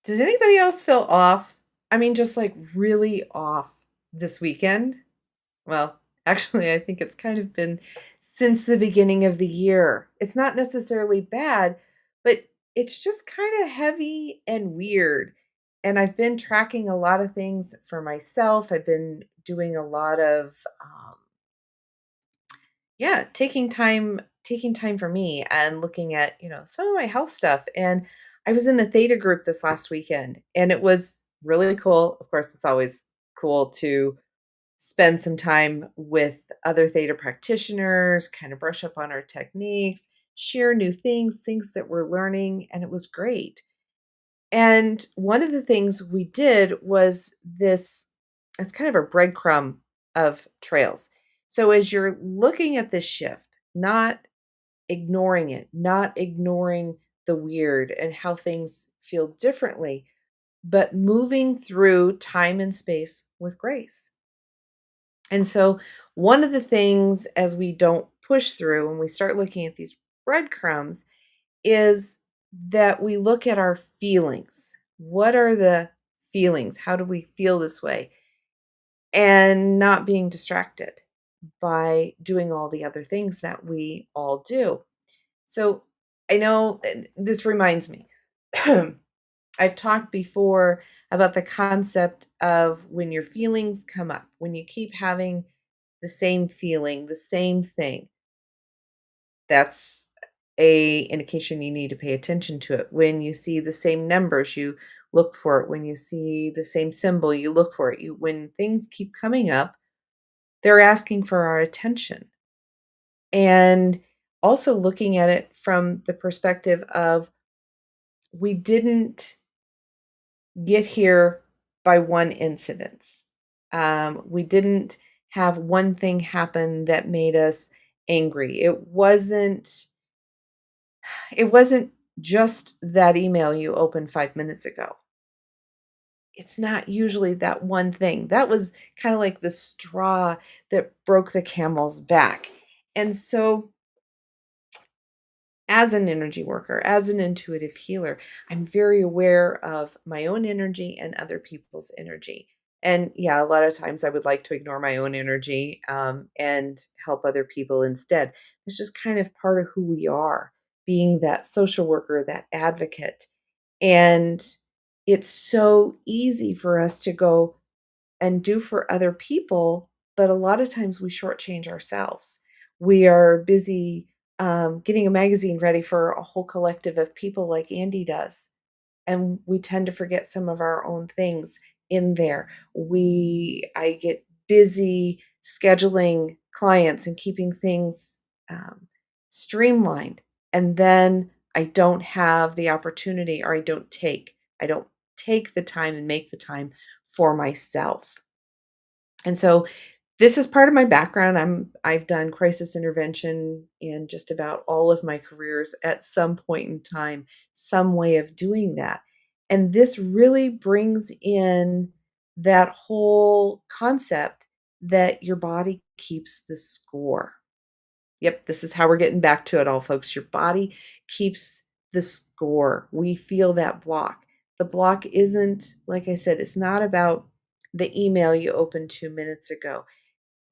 Does anybody else feel off? I mean, just like really off this weekend? Well, actually, I think it's kind of been since the beginning of the year. It's not necessarily bad, but it's just kind of heavy and weird. And I've been tracking a lot of things for myself. I've been doing a lot of yeah, taking time for me and looking at, some of my health stuff. And I was in a Theta group this last weekend and it was really cool. Of course, it's always cool to spend some time with other Theta practitioners, kind of brush up on our techniques, share new things, things that we're learning, and it was great. And one of the things we did was this it's kind of a breadcrumb of trails. So as you're looking at this shift, not ignoring it, not ignoring the weird and how things feel differently, but moving through time and space with grace. And so, one of the things as we don't push through and we start looking at these breadcrumbs is that we look at our feelings. What are the feelings? How do we feel this way? And not being distracted by doing all the other things that we all do. So I know this reminds me. I've talked before about the concept of when your feelings come up, when you keep having the same feeling, the same thing, that's a indication you need to pay attention to it. When you see the same numbers, you look for it. When you see the same symbol, you look for it. When things keep coming up, they're asking for our attention. And also looking at it from the perspective of we didn't get here by one incidence. We didn't have one thing happen that made us angry. It wasn't just that email you opened 5 minutes ago. It's not usually that one thing. That was kind of like the straw that broke the camel's back. And so as an energy worker, as an intuitive healer, I'm very aware of my own energy and other people's energy. And yeah, a lot of times I would like to ignore my own energy and help other people instead. It's just kind of part of who we are, being that social worker, that advocate. And it's so easy for us to go and do for other people, but a lot of times we shortchange ourselves. We are busy getting a magazine ready for a whole collective of people like Andy does. And we tend to forget some of our own things in there. I get busy scheduling clients and keeping things streamlined. And then I don't have the opportunity or I don't take the time and make the time for myself. And so this is part of my background. I've done crisis intervention in just about all of my careers at some point in time, some way of doing that. And this really brings in that whole concept that your body keeps the score. Yep, this is how we're getting back to it all, folks. Your body keeps the score. We feel that block. The block isn't, like I said, it's not about the email you opened 2 minutes ago.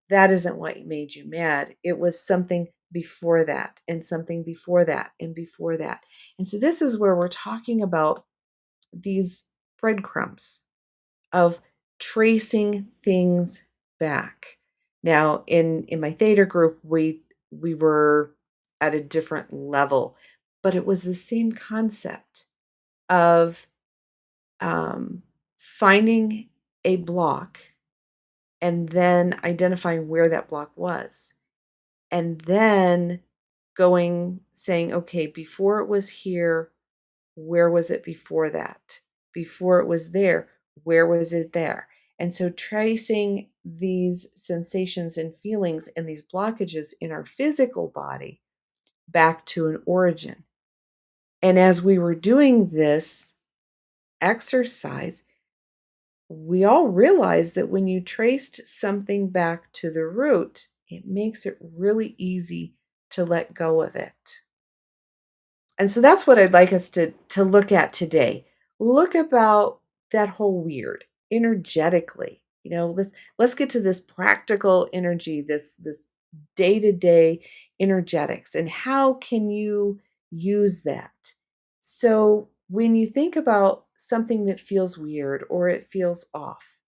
That isn't what made you mad. It was something before that, and something before that, and before that. And so this is where we're talking about these breadcrumbs of tracing things back. Now, in my Theta group, we were at a different level, but it was the same concept of finding a block and then identifying where that block was. And then saying, okay, before it was here, where was it before that? Before it was there, where was it there? And so tracing these sensations and feelings and these blockages in our physical body back to an origin. And as we were doing this exercise, we all realized that when you traced something back to the root, it makes it really easy to let go of it. And so that's what I'd like us to look at today. look about that whole weird energetically. Let's get to this practical energy, this day-to-day energetics, and how can you use that? So when you think about something that feels weird or it feels off,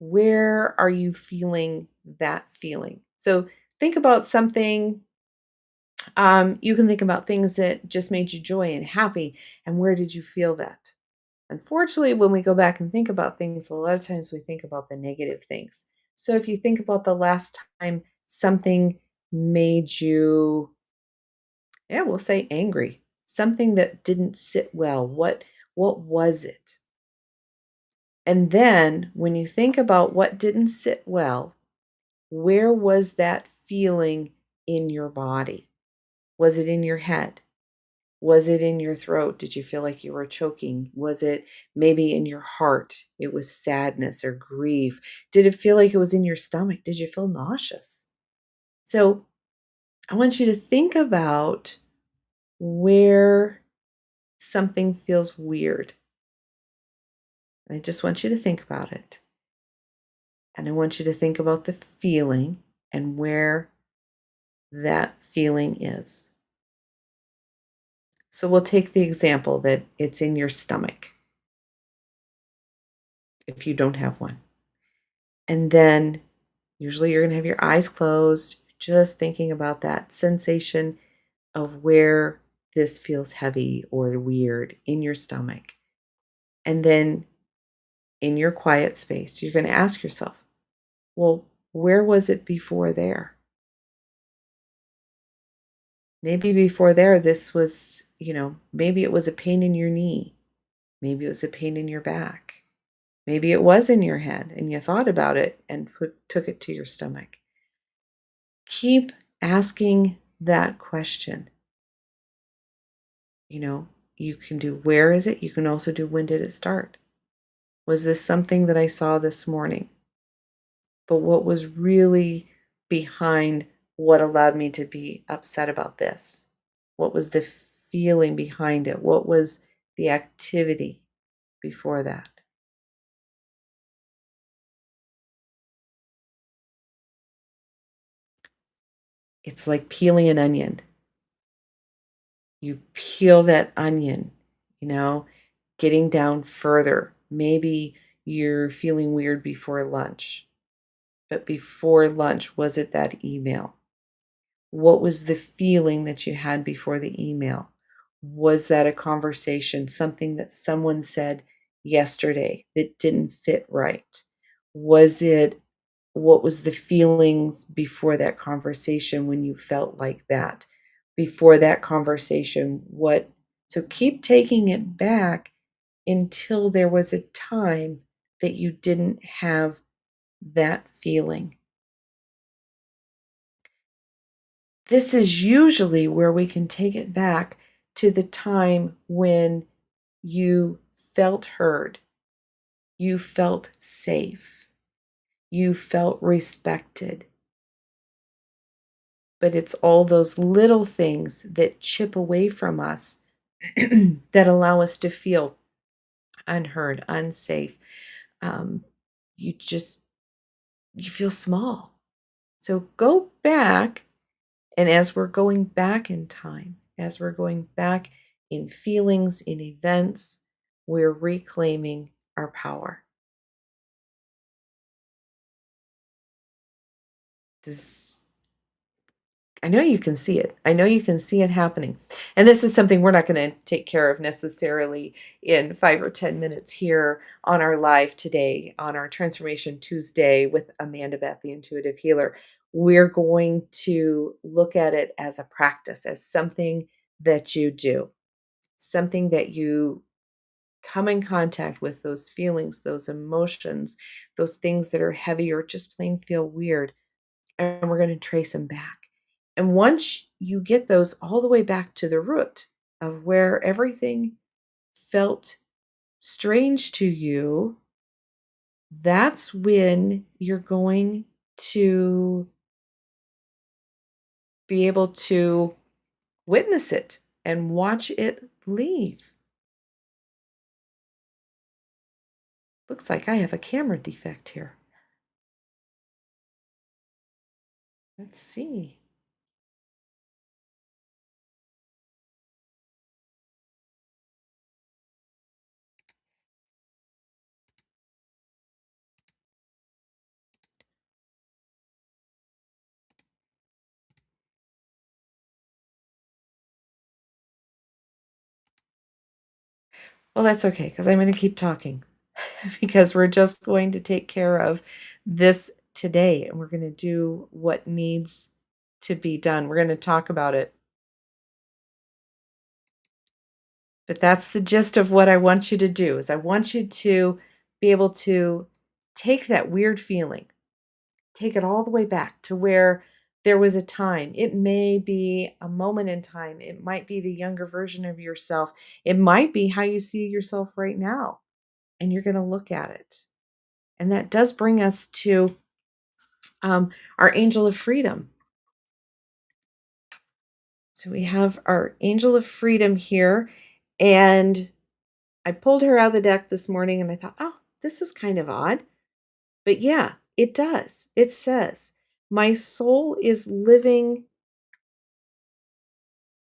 where are you feeling that feeling? So think about something. You can think about things that just made you joy and happy, and where did you feel that? Unfortunately, when we go back and think about things, a lot of times we think about the negative things. So if you think about the last time something made you, yeah, we'll say angry, something that didn't sit well, what was it? And then when you think about what didn't sit well, where was that feeling in your body? Was it in your head? Was it in your throat? Did you feel like you were choking? Was it maybe in your heart? It was sadness or grief. Did it feel like it was in your stomach? Did you feel nauseous? So I want you to think about where something feels weird. And I just want you to think about it. And I want you to think about the feeling and where that feeling is. So we'll take the example that it's in your stomach if you don't have one. And then usually you're going to have your eyes closed, just thinking about that sensation of where this feels heavy or weird in your stomach. And then in your quiet space, you're going to ask yourself, well, where was it before there? Maybe before there, this was, maybe it was a pain in your knee. Maybe it was a pain in your back. Maybe it was in your head and you thought about it and took it to your stomach. Keep asking that question. You know, you can do where is it? You can also do when did it start? Was this something that I saw this morning? But what was really behind what allowed me to be upset about this? What was the feeling behind it? What was the activity before that? It's like peeling an onion. You peel that onion, you know, getting down further. Maybe you're feeling weird before lunch. But before lunch, was it that email? What was the feeling that you had before the email? Was that a conversation, something that someone said yesterday that didn't fit right? Was it, what was the feelings before that conversation when you felt like that? Before that conversation, what? So keep taking it back until there was a time that you didn't have that feeling. This is usually where we can take it back to the time when you felt heard, you felt safe, you felt respected. But it's all those little things that chip away from us that allow us to feel unheard, unsafe. Um, you just, you feel small. So go back. And as we're going back in time, as we're going back in feelings, in events, we're reclaiming our power. Does, I know you can see it. I know you can see it happening. And this is something we're not going to take care of necessarily in 5 or 10 minutes here on our live today, on our Transformation Tuesday with Amanda Beth, the intuitive healer. We're going to look at it as a practice, as something that you do, something that you come in contact with, those feelings, those emotions, those things that are heavy or just plain feel weird. And we're going to trace them back. And once you get those all the way back to the root of where everything felt strange to you, that's when you're going to be able to witness it and watch it leave. Looks like I have a camera defect here. Let's see. Well, that's okay because I'm going to keep talking because we're just going to take care of this today and we're going to do what needs to be done. We're going to talk about it. But that's the gist of what I want you to do is I want you to be able to take that weird feeling, take it all the way back to where there was a time. It may be a moment in time. It might be the younger version of yourself. It might be how you see yourself right now. And you're going to look at it. And that does bring us to our angel of freedom. So we have our angel of freedom here. And I pulled her out of the deck this morning and I thought, oh, this is kind of odd. But yeah, it does. It says, my soul is living,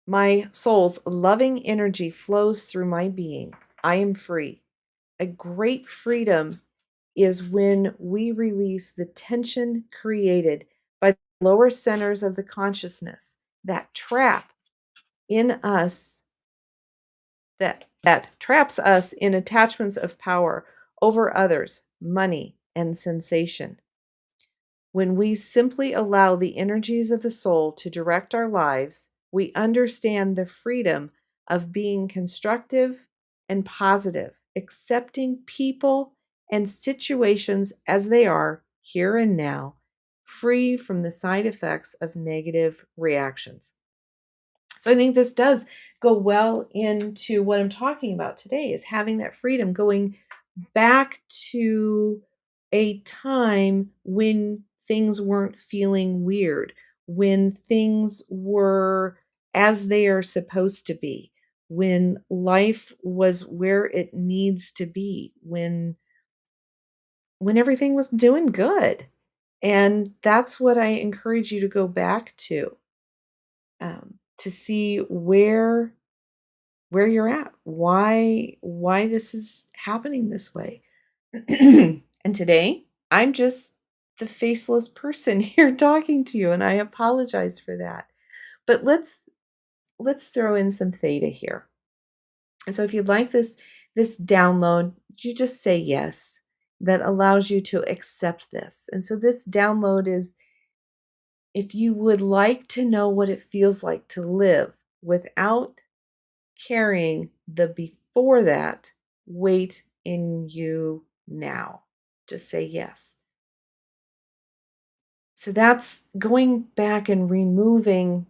my soul's loving energy flows through my being. I am free. A great freedom is when we release the tension created by the lower centers of the consciousness, that trap in us, that traps us in attachments of power over others, money, and sensation. When we simply allow the energies of the soul to direct our lives, we understand the freedom of being constructive and positive, accepting people and situations as they are here and now, free from the side effects of negative reactions. So I think this does go well into what I'm talking about today is having that freedom, going back to a time when things weren't feeling weird, when things were as they are supposed to be, when life was where it needs to be, when everything was doing good. And that's what I encourage you to go back to see where you're at, why this is happening this way. And today, I'm just the faceless person here talking to you, and I apologize for that. But let's throw in some theta here. And so if you'd like this download, you just say yes. That allows you to accept this. And so this download is if you would like to know what it feels like to live without carrying the before that weight in you now. Just say yes. So that's going back and removing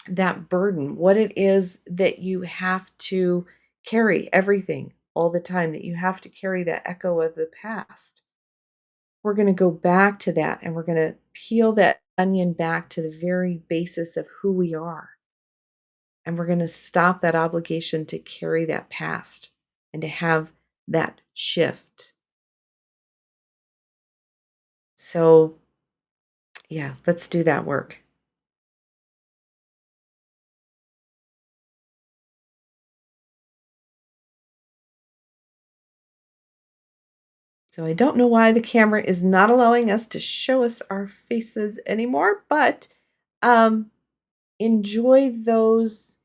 that burden, what it is that you have to carry everything all the time, that you have to carry that echo of the past. We're going to go back to that and we're going to peel that onion back to the very basis of who we are. And we're going to stop that obligation to carry that past and to have that shift. So, yeah, let's do that work. So I don't know why the camera is not allowing us to show us our faces anymore, but um, enjoy those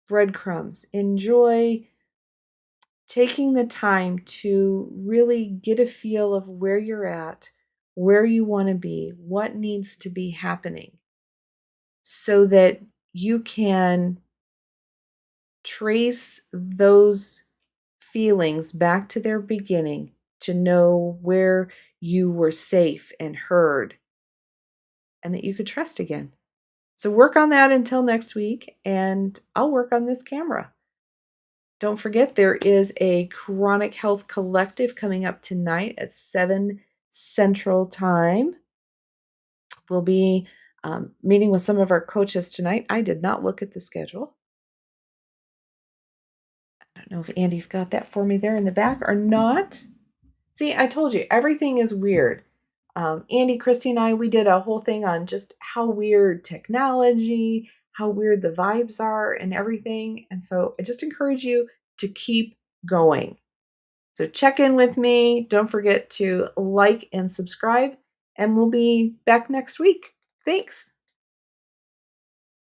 breadcrumbs. Enjoy taking the time to really get a feel of where you're at, where you want to be, what needs to be happening so that you can trace those feelings back to their beginning to know where you were safe and heard and that you could trust again. So work on that until next week, and I'll work on this camera. Don't forget, there is a Chronic Health Collective coming up tonight at 7 Central Time. We'll be meeting with some of our coaches tonight. I did not look at the schedule. I don't know if Andy's got that for me there in the back or not. See, I told you, everything is weird. Andy, Christy, and I, we did a whole thing on just how weird technology, how weird the vibes are, and everything. And so I just encourage you to keep going. So check in with me. Don't forget to like and subscribe, and we'll be back next week. Thanks.